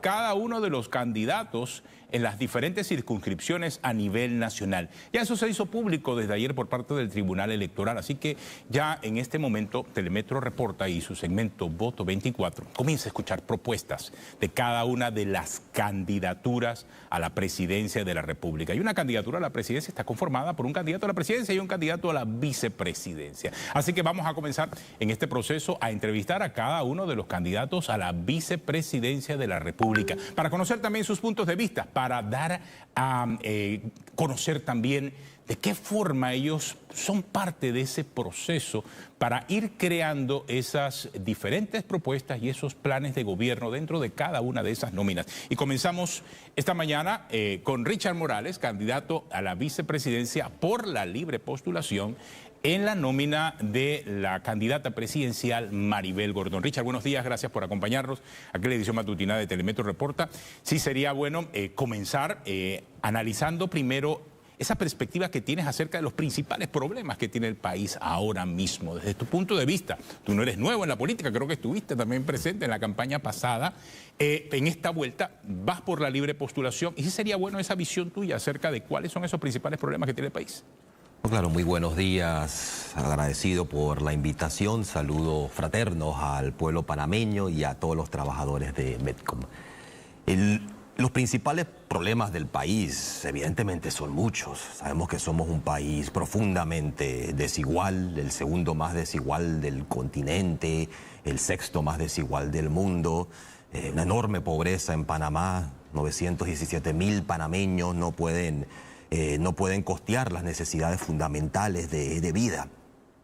cada uno de los candidatos en las diferentes circunscripciones a nivel nacional. Ya eso se hizo público desde ayer por parte del Tribunal Electoral, así que ya en este momento Telemetro Reporta y su segmento Voto 24 comienza a escuchar propuestas de cada una de las candidaturas a la presidencia de la República. Y una candidatura a la presidencia está conformada por un candidato a la presidencia y un candidato a la vicepresidencia. Así que vamos a comenzar en este proceso a entrevistar a cada uno de los candidatos a la vicepresidencia de la República, para conocer también sus puntos de vista, para dar a conocer también de qué forma ellos son parte de ese proceso para ir creando esas diferentes propuestas y esos planes de gobierno dentro de cada una de esas nóminas. Y comenzamos esta mañana con Richard Morales, candidato a la vicepresidencia por la libre postulación en la nómina de la candidata presidencial Maribel Gordón. Richard, buenos días, gracias por acompañarnos aquí en la edición matutina de Telemetro Reporta. Sí, sería bueno comenzar analizando primero esa perspectiva que tienes acerca de los principales problemas que tiene el país ahora mismo. Desde tu punto de vista, tú no eres nuevo en la política, creo que estuviste también presente en la campaña pasada. En esta vuelta vas por la libre postulación y sí sería bueno esa visión tuya acerca de cuáles son esos principales problemas que tiene el país. Claro, muy buenos días, agradecido por la invitación, saludos fraternos al pueblo panameño y a todos los trabajadores de Medcom. Los principales problemas del país evidentemente son muchos. Sabemos que somos un país profundamente desigual, el segundo más desigual del continente, el sexto más desigual del mundo, una enorme pobreza en Panamá, 917.000 panameños no pueden costear las necesidades fundamentales de vida.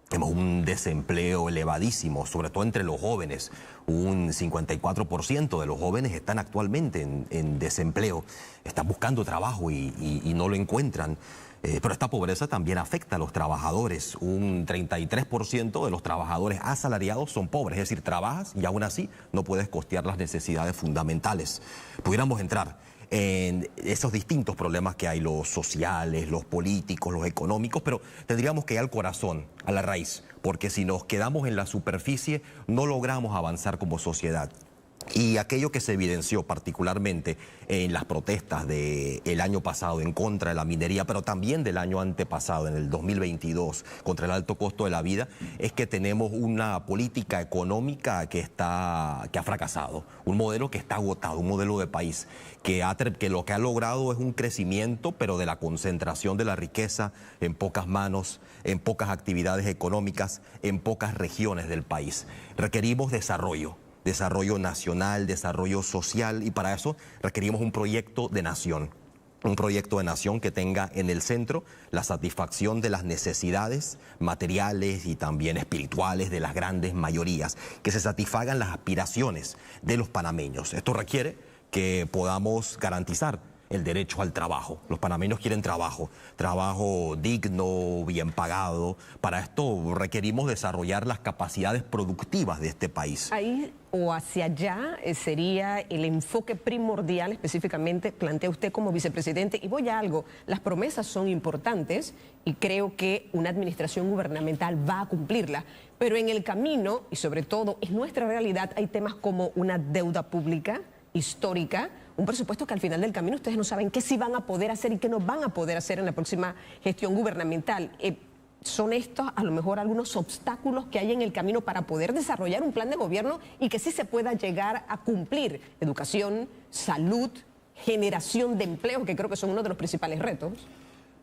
Tenemos un desempleo elevadísimo, sobre todo entre los jóvenes. Un 54% de los jóvenes están actualmente en desempleo, están buscando trabajo y no lo encuentran. Pero esta pobreza también afecta a los trabajadores. Un 33% de los trabajadores asalariados son pobres, es decir, trabajas y aún así no puedes costear las necesidades fundamentales. Pudiéramos entrar en esos distintos problemas que hay, los sociales, los políticos, los económicos, pero tendríamos que ir al corazón, a la raíz, porque si nos quedamos en la superficie no logramos avanzar como sociedad. Y aquello que se evidenció particularmente en las protestas del año pasado en contra de la minería, pero también del año antepasado, en el 2022, contra el alto costo de la vida, es que tenemos una política económica que ha fracasado, un modelo que está agotado, un modelo de país que lo que ha logrado es un crecimiento, pero de la concentración de la riqueza en pocas manos, en pocas actividades económicas, en pocas regiones del país. Requerimos desarrollo nacional, desarrollo social, y para eso requerimos un proyecto de nación. Un proyecto de nación que tenga en el centro la satisfacción de las necesidades materiales y también espirituales de las grandes mayorías, que se satisfagan las aspiraciones de los panameños. Esto requiere que podamos garantizar el derecho al trabajo. Los panameños quieren trabajo digno, bien pagado. Para esto requerimos desarrollar las capacidades productivas de este país. Ahí o hacia allá sería el enfoque primordial, específicamente plantea usted como vicepresidente. Y voy a algo, las promesas son importantes y creo que una administración gubernamental va a cumplirlas, pero en el camino, y sobre todo en nuestra realidad, hay temas como una deuda pública histórica, un presupuesto que al final del camino ustedes no saben qué sí van a poder hacer y qué no van a poder hacer en la próxima gestión gubernamental. ¿Son estos a lo mejor algunos obstáculos que hay en el camino para poder desarrollar un plan de gobierno y que sí se pueda llegar a cumplir? Educación, salud, generación de empleo, que creo que son uno de los principales retos.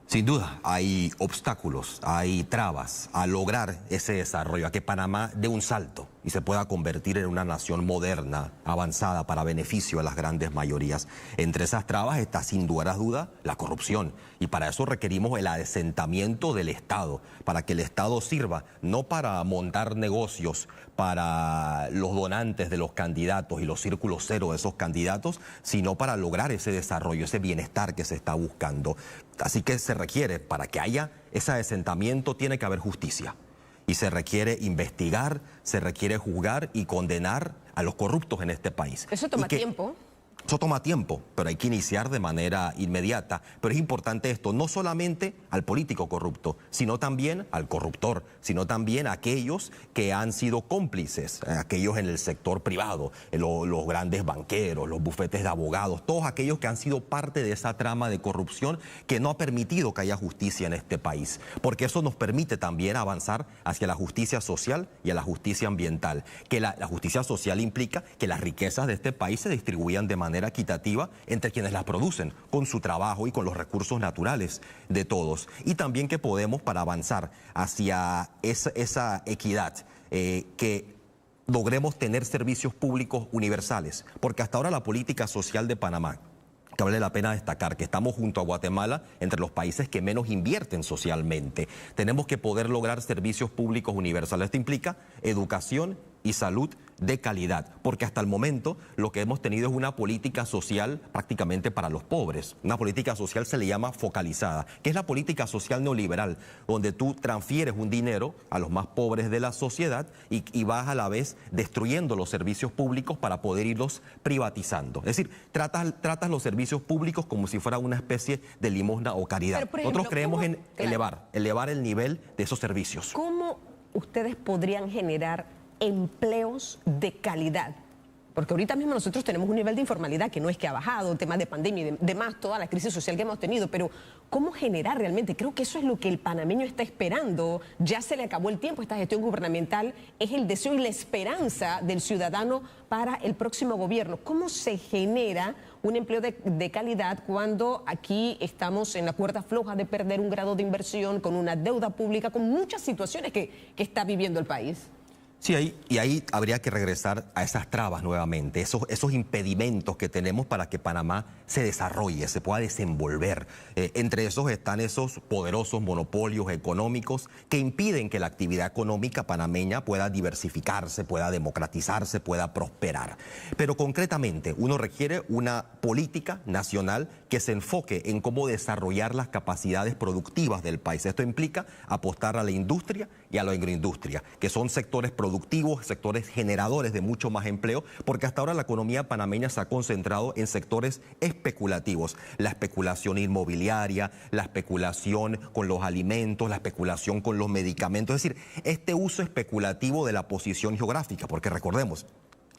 Sin duda, hay obstáculos, hay trabas a lograr ese desarrollo, a que Panamá dé un salto y se pueda convertir en una nación moderna, avanzada, para beneficio de las grandes mayorías. Entre esas trabas está, sin lugar a duda, la corrupción. Y para eso requerimos el asentamiento del Estado, para que el Estado sirva no para montar negocios para los donantes de los candidatos y los círculos cero de esos candidatos, sino para lograr ese desarrollo, ese bienestar que se está buscando. Así que se requiere, para que haya ese asentamiento, tiene que haber justicia. Y se requiere investigar, se requiere juzgar y condenar a los corruptos en este país. Eso toma tiempo. Eso toma tiempo, pero hay que iniciar de manera inmediata. Pero es importante esto, no solamente al político corrupto, sino también al corruptor, sino también a aquellos que han sido cómplices, aquellos en el sector privado, los grandes banqueros, los bufetes de abogados, todos aquellos que han sido parte de esa trama de corrupción que no ha permitido que haya justicia en este país. Porque eso nos permite también avanzar hacia la justicia social y a la justicia ambiental. Que la justicia social implica que las riquezas de este país se distribuyan de manera equitativa entre quienes las producen, con su trabajo y con los recursos naturales de todos. Y también que podemos, para avanzar hacia esa equidad, que logremos tener servicios públicos universales, porque hasta ahora la política social de Panamá, que vale la pena destacar que estamos junto a Guatemala entre los países que menos invierten socialmente. Tenemos que poder lograr servicios públicos universales. Esto implica educación y salud de calidad, porque hasta el momento lo que hemos tenido es una política social prácticamente para los pobres. Una política social se le llama focalizada, que es la política social neoliberal, donde tú transfieres un dinero a los más pobres de la sociedad y vas a la vez destruyendo los servicios públicos para poder irlos privatizando. Es decir, tratas los servicios públicos como si fuera una especie de limosna o caridad. Pero, por ejemplo, nosotros creemos en elevar el nivel de esos servicios. ¿Cómo ustedes podrían generar empleos de calidad? Porque ahorita mismo nosotros tenemos un nivel de informalidad que no es que ha bajado, temas de pandemia y demás, toda la crisis social que hemos tenido, pero ¿cómo generar realmente? Creo que eso es lo que el panameño está esperando. Ya se le acabó el tiempo, esta gestión gubernamental es el deseo y la esperanza del ciudadano para el próximo gobierno. ¿Cómo se genera un empleo de calidad cuando aquí estamos en la cuerda floja de perder un grado de inversión, con una deuda pública, con muchas situaciones que está viviendo el país? Sí, ahí habría que regresar a esas trabas nuevamente, esos impedimentos que tenemos para que Panamá se desarrolle, se pueda desenvolver. Entre esos están esos poderosos monopolios económicos que impiden que la actividad económica panameña pueda diversificarse, pueda democratizarse, pueda prosperar. Pero concretamente, uno requiere una política nacional que se enfoque en cómo desarrollar las capacidades productivas del país. Esto implica apostar a la industria y a la agroindustria, que son sectores productivos, sectores generadores de mucho más empleo, porque hasta ahora la economía panameña se ha concentrado en sectores especulativos. La especulación inmobiliaria, la especulación con los alimentos, la especulación con los medicamentos. Es decir, este uso especulativo de la posición geográfica, porque recordemos,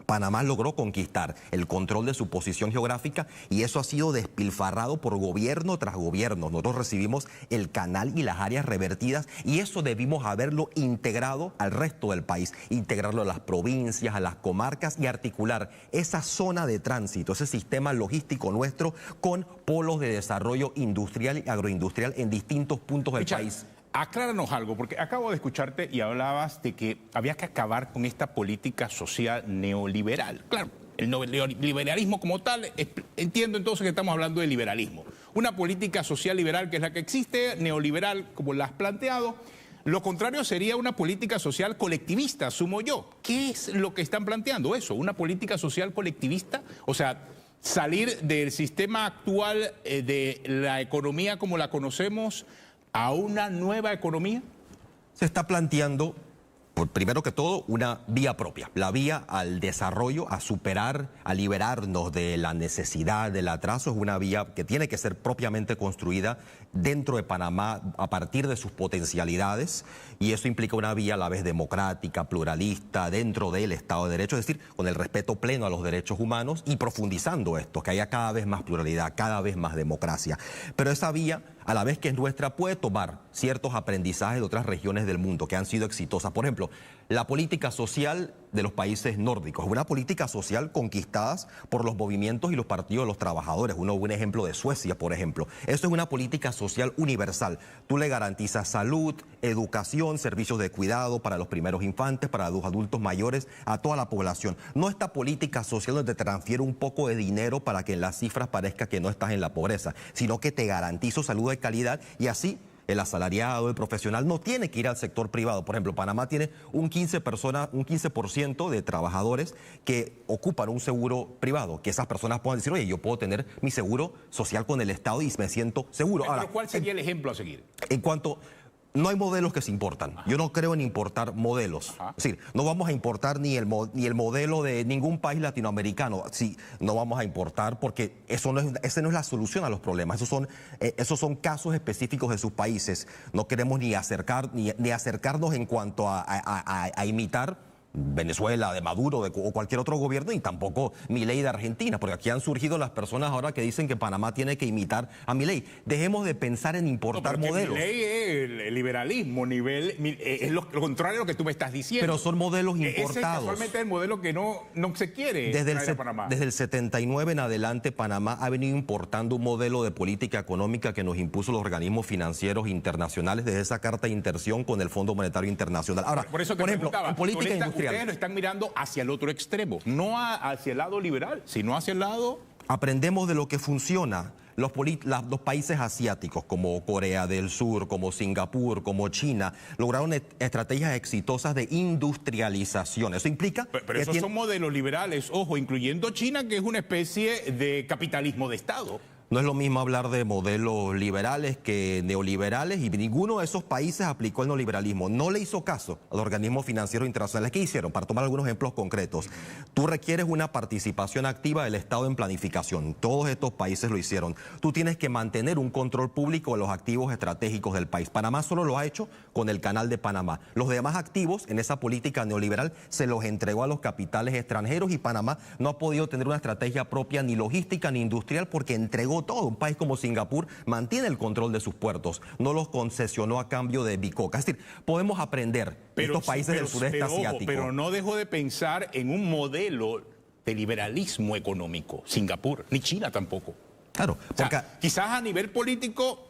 Panamá logró conquistar el control de su posición geográfica y eso ha sido despilfarrado por gobierno tras gobierno. Nosotros recibimos el canal y las áreas revertidas y eso debimos haberlo integrado al resto del país, integrarlo a las provincias, a las comarcas y articular esa zona de tránsito, ese sistema logístico nuestro con polos de desarrollo industrial y agroindustrial en distintos puntos del país. Acláranos algo, porque acabo de escucharte y hablabas de que había que acabar con esta política social neoliberal. Claro, el neoliberalismo como tal, entiendo entonces que estamos hablando de liberalismo. Una política social liberal que es la que existe, neoliberal como la has planteado. Lo contrario sería una política social colectivista, asumo yo. ¿Qué es lo que están planteando eso? ¿Una política social colectivista? O sea, salir del sistema actual de la economía como la conocemos a una nueva economía. Se está planteando, primero que todo, una vía propia, la vía al desarrollo, a superar, a liberarnos de la necesidad, del atraso. Es una vía que tiene que ser propiamente construida dentro de Panamá a partir de sus potencialidades y eso implica una vía a la vez democrática, pluralista, dentro del Estado de Derecho, es decir, con el respeto pleno a los derechos humanos y profundizando esto, que haya cada vez más pluralidad, cada vez más democracia. Pero esa vía, a la vez que es nuestra, puede tomar ciertos aprendizajes de otras regiones del mundo que han sido exitosas. Por ejemplo, la política social de los países nórdicos, una política social conquistada por los movimientos y los partidos de los trabajadores. Un ejemplo de Suecia, por ejemplo. Eso es una política social universal. Tú le garantizas salud, educación, servicios de cuidado para los primeros infantes, para los adultos mayores, a toda la población. No esta política social donde te transfiere un poco de dinero para que en las cifras parezca que no estás en la pobreza, sino que te garantizo salud de calidad y así el asalariado, el profesional, no tiene que ir al sector privado. Por ejemplo, Panamá tiene un 15% de trabajadores que ocupan un seguro privado, que esas personas puedan decir, oye, yo puedo tener mi seguro social con el Estado y me siento seguro. Ahora, ¿cuál sería el ejemplo a seguir? En cuanto no hay modelos que se importan. Yo no creo en importar modelos. Es decir, no vamos a importar ni el modelo de ningún país latinoamericano. Sí, no vamos a importar porque esa no es la solución a los problemas. Esos son casos específicos de sus países. No queremos ni acercarnos en cuanto a imitar Venezuela, de Maduro o cualquier otro gobierno, y tampoco Milei de Argentina, porque aquí han surgido las personas ahora que dicen que Panamá tiene que imitar a Milei. Dejemos de pensar en importar modelos. Milei es el liberalismo, es lo contrario a lo que tú me estás diciendo. Pero son modelos importados. Ese es casualmente el modelo que no se quiere traer a Panamá. Desde el 79 en adelante, Panamá ha venido importando un modelo de política económica que nos impuso los organismos financieros internacionales desde esa carta de intención con el Fondo Monetario Internacional. Ahora, por ejemplo, en política industrial, ustedes lo están mirando hacia el otro extremo, no hacia el lado liberal, sino hacia el lado... Aprendemos de lo que funciona. Los países asiáticos como Corea del Sur, como Singapur, como China, lograron estrategias exitosas de industrialización. Eso implica... Pero esos son modelos liberales, ojo, incluyendo China, que es una especie de capitalismo de Estado. No es lo mismo hablar de modelos liberales que neoliberales, y ninguno de esos países aplicó el neoliberalismo. No le hizo caso a los organismos financieros internacionales. ¿Qué hicieron? Para tomar algunos ejemplos concretos. Tú requieres una participación activa del Estado en planificación. Todos estos países lo hicieron. Tú tienes que mantener un control público de los activos estratégicos del país. Panamá solo lo ha hecho con el Canal de Panamá. Los demás activos en esa política neoliberal se los entregó a los capitales extranjeros, y Panamá no ha podido tener una estrategia propia ni logística ni industrial porque entregó todo. Un país como Singapur mantiene el control de sus puertos, no los concesionó a cambio de bicoca. Es decir, podemos aprender de estos países del sudeste asiático. Pero no dejo de pensar en un modelo de liberalismo económico, Singapur, ni China tampoco. Claro, porque... o sea, quizás a nivel político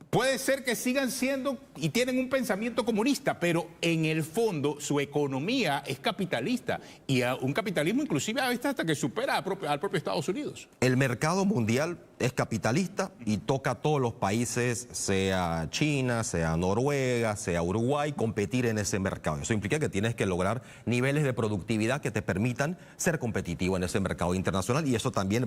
puede ser que sigan siendo y tienen un pensamiento comunista, pero en el fondo su economía es capitalista, y un capitalismo inclusive a veces hasta que supera al propio Estados Unidos. El mercado mundial es capitalista y toca a todos los países, sea China, sea Noruega, sea Uruguay, competir en ese mercado. Eso implica que tienes que lograr niveles de productividad que te permitan ser competitivo en ese mercado internacional, y eso también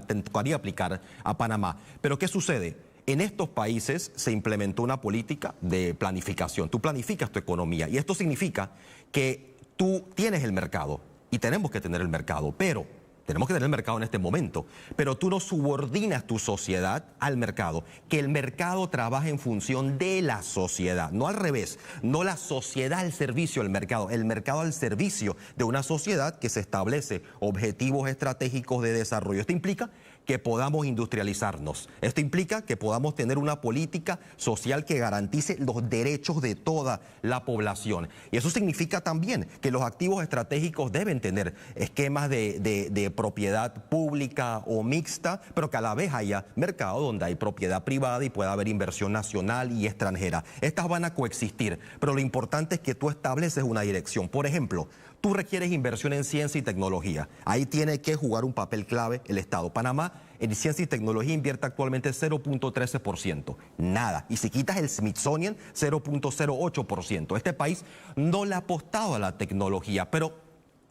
te tocaría aplicar a Panamá. Pero ¿qué sucede? En estos países se implementó una política de planificación. Tú planificas tu economía, y esto significa que tú tienes el mercado, y tenemos que tener el mercado, pero tenemos que tener el mercado en este momento, pero tú no subordinas tu sociedad al mercado, que el mercado trabaje en función de la sociedad, no al revés, no la sociedad al servicio del mercado, el mercado al servicio de una sociedad que se establece objetivos estratégicos de desarrollo. Esto implica que podamos industrializarnos. Esto implica que podamos tener una política social que garantice los derechos de toda la población. Y eso significa también que los activos estratégicos deben tener esquemas de propiedad pública o mixta, pero que a la vez haya mercado donde hay propiedad privada y pueda haber inversión nacional y extranjera. Estas van a coexistir, pero lo importante es que tú estableces una dirección. Por ejemplo, tú requieres inversión en ciencia y tecnología. Ahí tiene que jugar un papel clave el Estado. Panamá en ciencia y tecnología invierte actualmente 0.13%. Nada. Y si quitas el Smithsonian, 0.08%. Este país no le ha apostado a la tecnología, pero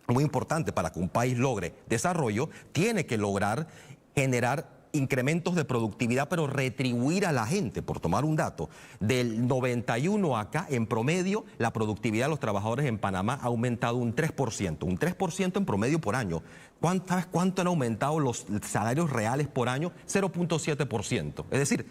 muy importante, para que un país logre desarrollo, tiene que lograr generar incrementos de productividad, pero retribuir a la gente. Por tomar un dato, del 91 acá, en promedio, la productividad de los trabajadores en Panamá ha aumentado un 3% en promedio por año. ¿Sabes cuánto han aumentado los salarios reales por año? 0.7%. Es decir,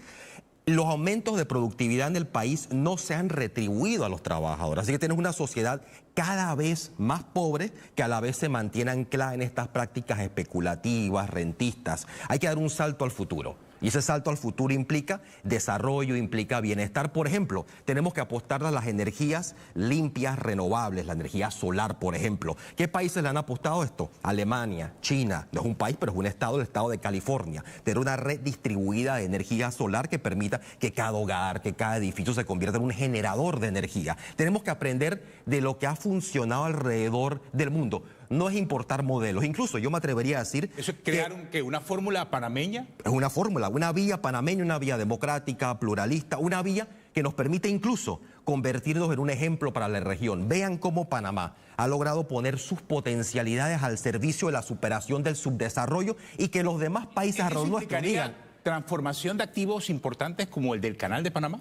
los aumentos de productividad en el país no se han retribuido a los trabajadores. Así que tienes una sociedad cada vez más pobre, que a la vez se mantiene anclada en estas prácticas especulativas, rentistas. Hay que dar un salto al futuro. Y ese salto al futuro implica desarrollo, implica bienestar. Por ejemplo, tenemos que apostar a las energías limpias, renovables, la energía solar, por ejemplo. ¿Qué países le han apostado esto? Alemania, China, no es un país, pero es un estado, el estado de California. Tener una red distribuida de energía solar que permita que cada hogar, que cada edificio se convierta en un generador de energía. Tenemos que aprender de lo que ha funcionado alrededor del mundo. No es importar modelos. Incluso yo me atrevería a decir... ¿Eso es crear una fórmula panameña? Es una fórmula, una vía panameña, una vía democrática, pluralista, una vía que nos permite incluso convertirnos en un ejemplo para la región. Vean cómo Panamá ha logrado poner sus potencialidades al servicio de la superación del subdesarrollo, y que los demás países alrededor nuestro digan... ¿Transformación de activos importantes como el del Canal de Panamá?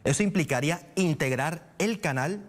Eso implicaría integrar el canal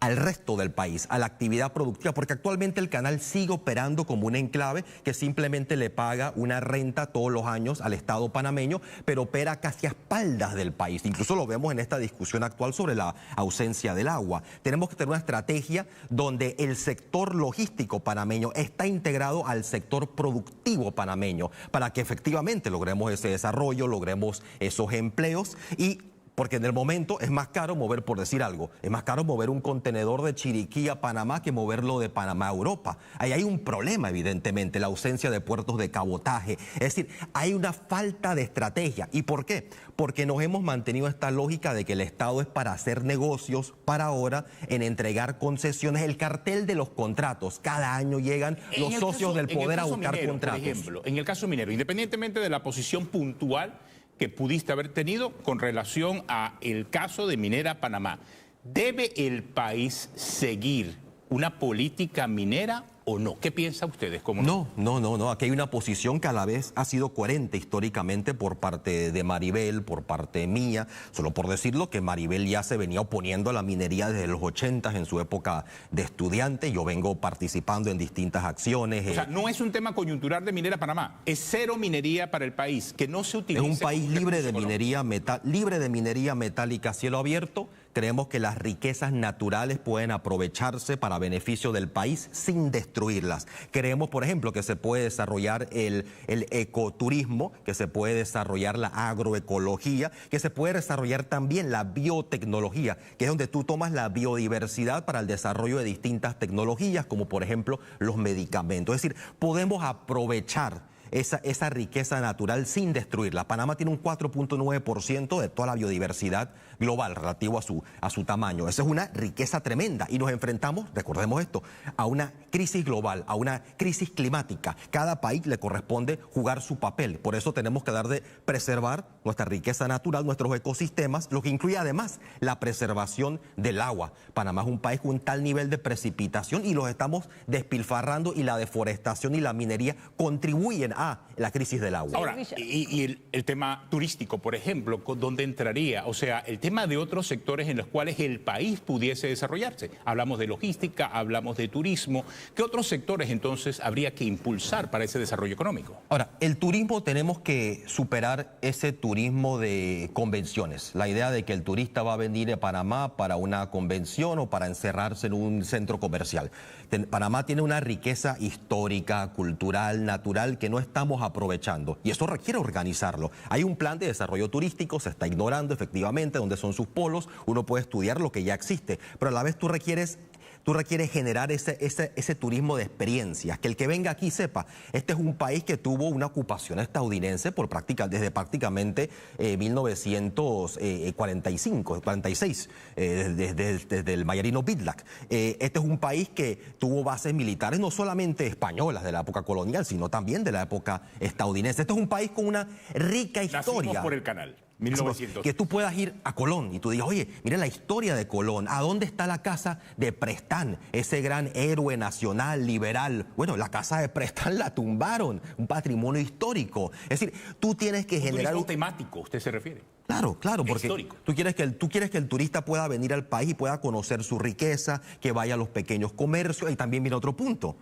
al resto del país, a la actividad productiva, porque actualmente el canal sigue operando como un enclave que simplemente le paga una renta todos los años al Estado panameño, pero opera casi a espaldas del país. Incluso lo vemos en esta discusión actual sobre la ausencia del agua. Tenemos que tener una estrategia donde el sector logístico panameño está integrado al sector productivo panameño para que efectivamente logremos ese desarrollo, logremos esos empleos y... Porque en el momento es más caro mover, por decir algo, es más caro mover un contenedor de Chiriquí a Panamá que moverlo de Panamá a Europa. Ahí hay un problema, evidentemente, la ausencia de puertos de cabotaje. Es decir, hay una falta de estrategia. ¿Y por qué? Porque nos hemos mantenido esta lógica de que el Estado es para hacer negocios, para ahora, en entregar concesiones. El cartel de los contratos. Cada año llegan los socios del poder a buscar contratos. Por ejemplo, en el caso minero, independientemente de la posición puntual que pudiste haber tenido con relación a el caso de Minera Panamá, ¿debe el país seguir una política minera o no? ¿Qué piensan ustedes? No. Aquí hay una posición que a la vez ha sido coherente históricamente por parte de Maribel, por parte mía. Solo por decirlo que Maribel ya se venía oponiendo a la minería desde los 80 en su época de estudiante. Yo vengo participando en distintas acciones. O sea, no es un tema coyuntural de Minera Panamá. Es cero minería para el país, que no se utilice. Es un país libre de minería metálica a cielo abierto. Creemos que las riquezas naturales pueden aprovecharse para beneficio del país sin destruirlas. Creemos, por ejemplo, que se puede desarrollar el ecoturismo, que se puede desarrollar la agroecología, que se puede desarrollar también la biotecnología, que es donde tú tomas la biodiversidad para el desarrollo de distintas tecnologías, como por ejemplo los medicamentos. Es decir, podemos aprovechar esa riqueza natural sin destruirla. Panamá tiene un 4.9% de toda la biodiversidad global relativo a su tamaño. Esa es una riqueza tremenda y nos enfrentamos, recordemos esto, a una crisis global, a una crisis climática. Cada país le corresponde jugar su papel. Por eso tenemos que dar de preservar nuestra riqueza natural, nuestros ecosistemas, lo que incluye además la preservación del agua. Panamá es un país con un tal nivel de precipitación y los estamos despilfarrando y la deforestación y la minería contribuyen a la crisis del agua. Ahora, y el tema turístico, por ejemplo, ¿dónde entraría? O sea, el tema de otros sectores en los cuales el país pudiese desarrollarse. Hablamos de logística, hablamos de turismo. ¿Qué otros sectores entonces habría que impulsar para ese desarrollo económico? Ahora, el turismo tenemos que superar ese turismo de convenciones. La idea de que el turista va a venir a Panamá para una convención o para encerrarse en un centro comercial. Panamá tiene una riqueza histórica, cultural, natural que no estamos aprovechando y eso requiere organizarlo. Hay un plan de desarrollo turístico, se está ignorando efectivamente dónde son sus polos, uno puede estudiar lo que ya existe, pero a la vez tú requieres generar ese turismo de experiencias, que el que venga aquí sepa, este es un país que tuvo una ocupación estadounidense desde prácticamente 46, desde el Mayarino Bidlack. Este es un país que tuvo bases militares no solamente españolas de la época colonial, sino también de la época estadounidense. Este es un país con una rica historia. Nacimos por el canal. 1900. Que tú puedas ir a Colón y tú digas, oye, mira la historia de Colón, ¿a dónde está la casa de Prestán? Ese gran héroe nacional, liberal. Bueno, la casa de Prestán la tumbaron, un patrimonio histórico. Es decir, tú tienes que generar... ¿Un temático usted se refiere? Claro, porque histórico. Tú quieres que el turista pueda venir al país y pueda conocer su riqueza, que vaya a los pequeños comercios y también viene otro punto.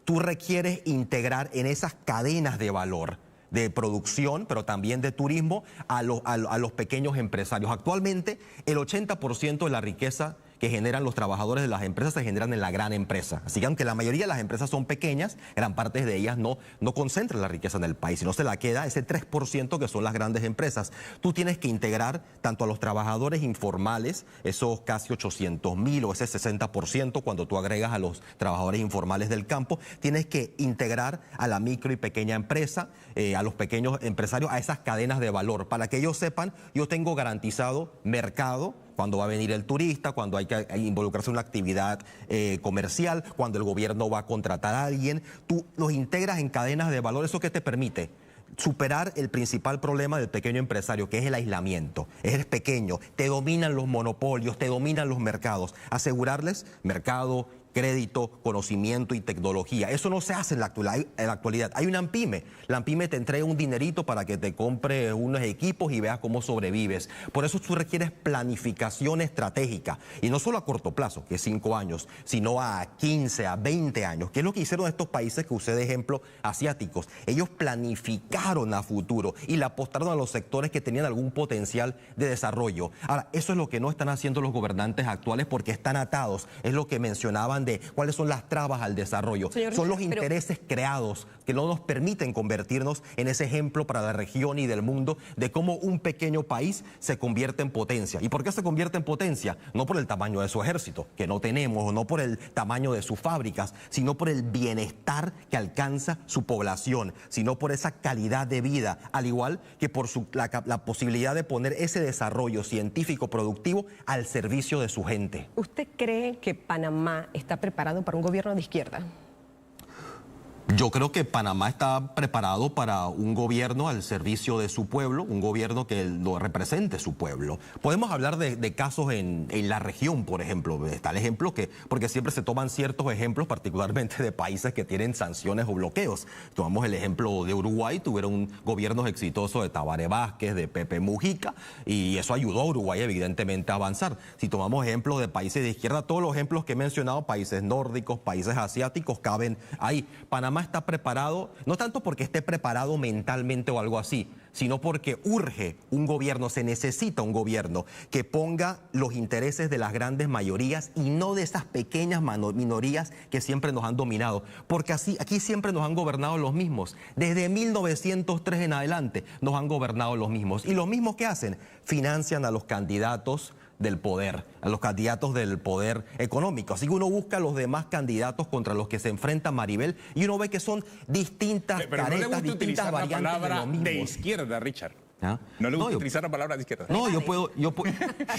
Tú requieres integrar en esas cadenas de valor de producción, pero también de turismo, a los pequeños empresarios. Actualmente, el 80% de la riqueza que generan los trabajadores de las empresas se generan en la gran empresa. Así que aunque la mayoría de las empresas son pequeñas, gran parte de ellas no concentran la riqueza en el país, sino se la queda ese 3% que son las grandes empresas. Tú tienes que integrar tanto a los trabajadores informales, esos casi 800.000 o ese 60% cuando tú agregas a los trabajadores informales del campo, tienes que integrar a la micro y pequeña empresa, a los pequeños empresarios, a esas cadenas de valor, para que ellos sepan, yo tengo garantizado mercado cuando va a venir el turista, cuando hay que involucrarse en una actividad comercial, cuando el gobierno va a contratar a alguien. Tú los integras en cadenas de valor. ¿Eso qué te permite? Superar el principal problema del pequeño empresario, que es el aislamiento. Eres pequeño, te dominan los monopolios, te dominan los mercados. Asegurarles mercado crédito, conocimiento y tecnología. Eso no se hace en la actualidad. Hay una ANPYME. La ANPYME te entrega un dinerito para que te compre unos equipos y veas cómo sobrevives. Por eso tú requieres planificación estratégica. Y no solo a corto plazo, que es 5 años, sino a 15, a 20 años. ¿Qué es lo que hicieron estos países que usé de ejemplo asiáticos? Ellos planificaron a futuro y le apostaron a los sectores que tenían algún potencial de desarrollo. Ahora, eso es lo que no están haciendo los gobernantes actuales porque están atados. Es lo que mencionaban de cuáles son las trabas al desarrollo. Señor, son los intereses creados que no nos permiten convertirnos en ese ejemplo para la región y del mundo de cómo un pequeño país se convierte en potencia. ¿Y por qué se convierte en potencia? No por el tamaño de su ejército, que no tenemos, o no por el tamaño de sus fábricas, sino por el bienestar que alcanza su población, sino por esa calidad de vida, al igual que por la posibilidad de poner ese desarrollo científico productivo al servicio de su gente. ¿Usted cree que Panamá está preparado para un gobierno de izquierda? Yo creo que Panamá está preparado para un gobierno al servicio de su pueblo, un gobierno que lo represente su pueblo. Podemos hablar de casos en la región, por ejemplo. Está el ejemplo porque siempre se toman ciertos ejemplos, particularmente de países que tienen sanciones o bloqueos. Tomamos el ejemplo de Uruguay, tuvieron gobiernos exitosos de Tabaré Vázquez, de Pepe Mujica, y eso ayudó a Uruguay evidentemente a avanzar. Si tomamos ejemplos de países de izquierda, todos los ejemplos que he mencionado, países nórdicos, países asiáticos, caben ahí. Panamá está preparado, no tanto porque esté preparado mentalmente o algo así, sino porque urge un gobierno, se necesita un gobierno que ponga los intereses de las grandes mayorías y no de esas pequeñas minorías que siempre nos han dominado. Porque aquí siempre nos han gobernado los mismos. Desde 1903 en adelante nos han gobernado los mismos. ¿Y los mismos qué hacen? Financian a los candidatos del poder, a los candidatos del poder económico. Así que uno busca a los demás candidatos contra los que se enfrenta Maribel y uno ve que son distintas caretas, distintas variantes la palabra de lo mismo. de izquierda, Richard. ¿Ah? No le gusta utilizar la palabra de izquierda. No, yo puedo...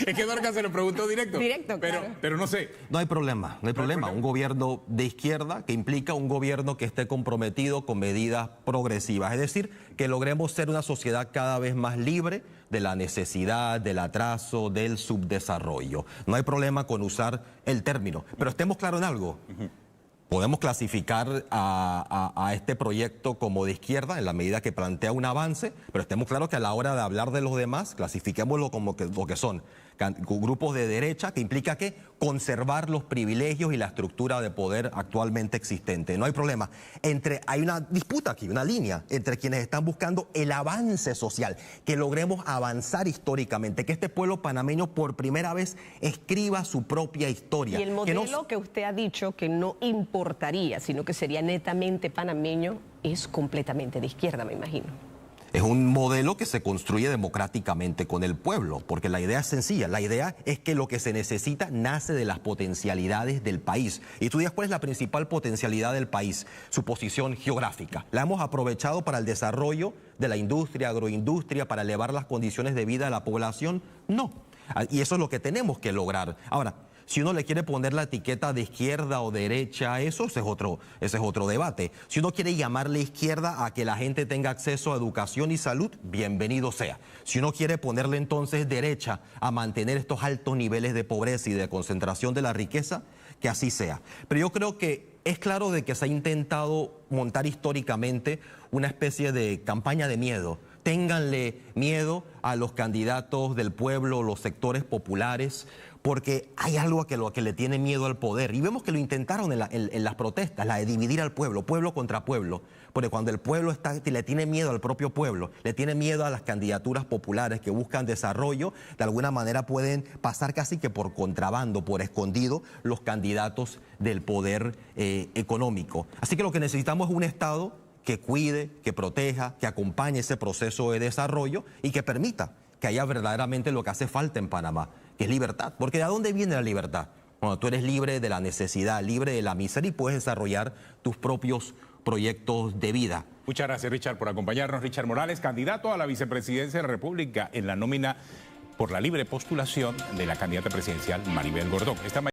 Es que Dorcas se lo preguntó directo. Directo, claro. Pero no sé. No hay problema, no hay problema. Un gobierno de izquierda que implica un gobierno que esté comprometido con medidas progresivas. Es decir, que logremos ser una sociedad cada vez más libre de la necesidad, del atraso, del subdesarrollo. No hay problema con usar el término. Pero estemos claros en algo. Podemos clasificar a este proyecto como de izquierda en la medida que plantea un avance, pero estemos claros que a la hora de hablar de los demás, clasifiquémoslo como lo que son grupos de derecha, que implica que conservar los privilegios y la estructura de poder actualmente existente. No hay problema. Hay una disputa aquí, una línea entre quienes están buscando el avance social, que logremos avanzar históricamente, que este pueblo panameño por primera vez escriba su propia historia. Y el modelo que usted ha dicho que no importaría, sino que sería netamente panameño, es completamente de izquierda, me imagino. Es un modelo que se construye democráticamente con el pueblo, porque la idea es sencilla. La idea es que lo que se necesita nace de las potencialidades del país. Y tú dices, ¿cuál es la principal potencialidad del país? Su posición geográfica. ¿La hemos aprovechado para el desarrollo de la industria, agroindustria, para elevar las condiciones de vida de la población? No. Y eso es lo que tenemos que lograr. Ahora, si uno le quiere poner la etiqueta de izquierda o derecha, ese es otro debate. Si uno quiere llamarle izquierda a que la gente tenga acceso a educación y salud, bienvenido sea. Si uno quiere ponerle entonces derecha a mantener estos altos niveles de pobreza y de concentración de la riqueza, que así sea. Pero yo creo que es claro de que se ha intentado montar históricamente una especie de campaña de miedo. Ténganle miedo a los candidatos del pueblo, los sectores populares, porque hay algo a lo que le tiene miedo al poder. Y vemos que lo intentaron en las protestas, la de dividir al pueblo, pueblo contra pueblo. Porque cuando el pueblo le tiene miedo al propio pueblo, le tiene miedo a las candidaturas populares que buscan desarrollo, de alguna manera pueden pasar casi que por contrabando, por escondido, los candidatos del poder económico. Así que lo que necesitamos es un Estado que cuide, que proteja, que acompañe ese proceso de desarrollo y que permita que haya verdaderamente lo que hace falta en Panamá, que es libertad. Porque ¿de dónde viene la libertad? Cuando tú eres libre de la necesidad, libre de la miseria y puedes desarrollar tus propios proyectos de vida. Muchas gracias, Richard, por acompañarnos. Richard Morales, candidato a la vicepresidencia de la República en la nómina por la libre postulación de la candidata presidencial Maribel Gordón.